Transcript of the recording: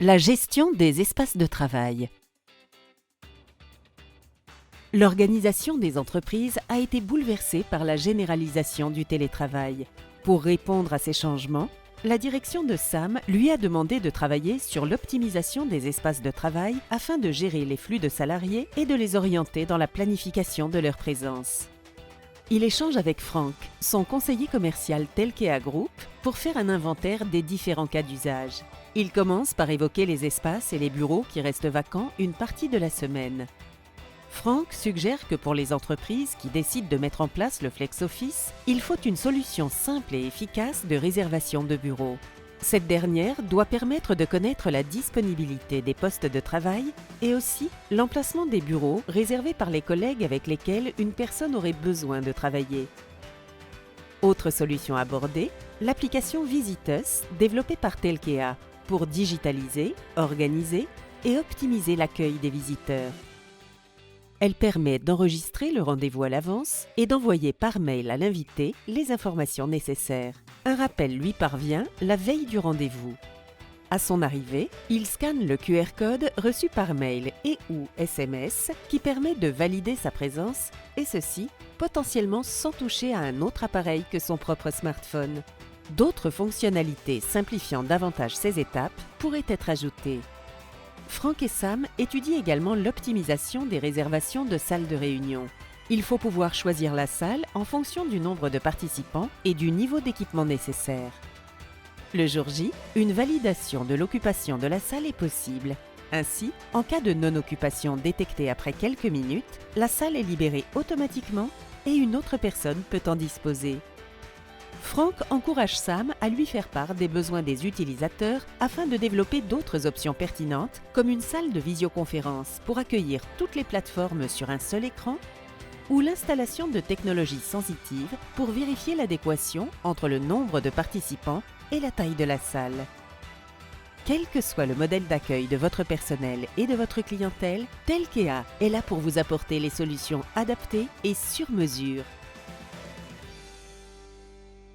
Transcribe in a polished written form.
La gestion des espaces de travail. L'organisation des entreprises a été bouleversée par la généralisation du télétravail. Pour répondre à ces changements, la direction de SAM lui a demandé de travailler sur l'optimisation des espaces de travail afin de gérer les flux de salariés et de les orienter dans la planification de leur présence. Il échange avec Franck, son conseiller commercial Telkea Group, pour faire un inventaire des différents cas d'usage. Il commence par évoquer les espaces et les bureaux qui restent vacants une partie de la semaine. Franck suggère que pour les entreprises qui décident de mettre en place le Flex Office, il faut une solution simple et efficace de réservation de bureaux. Cette dernière doit permettre de connaître la disponibilité des postes de travail et aussi l'emplacement des bureaux réservés par les collègues avec lesquels une personne aurait besoin de travailler. Autre solution abordée, l'application Visitus développée par Telkea pour digitaliser, organiser et optimiser l'accueil des visiteurs. Elle permet d'enregistrer le rendez-vous à l'avance et d'envoyer par mail à l'invité les informations nécessaires. Un rappel lui parvient la veille du rendez-vous. À son arrivée, il scanne le QR code reçu par mail et/ou SMS qui permet de valider sa présence, et ceci potentiellement sans toucher à un autre appareil que son propre smartphone. D'autres fonctionnalités simplifiant davantage ces étapes pourraient être ajoutées. Franck et Sam étudient également l'optimisation des réservations de salles de réunion. Il faut pouvoir choisir la salle en fonction du nombre de participants et du niveau d'équipement nécessaire. Le jour J, une validation de l'occupation de la salle est possible. Ainsi, en cas de non-occupation détectée après quelques minutes, la salle est libérée automatiquement et une autre personne peut en disposer. Franck encourage Sam à lui faire part des besoins des utilisateurs afin de développer d'autres options pertinentes, comme une salle de visioconférence pour accueillir toutes les plateformes sur un seul écran, ou l'installation de technologies sensitives pour vérifier l'adéquation entre le nombre de participants et la taille de la salle. Quel que soit le modèle d'accueil de votre personnel et de votre clientèle, Telkea est là pour vous apporter les solutions adaptées et sur mesure.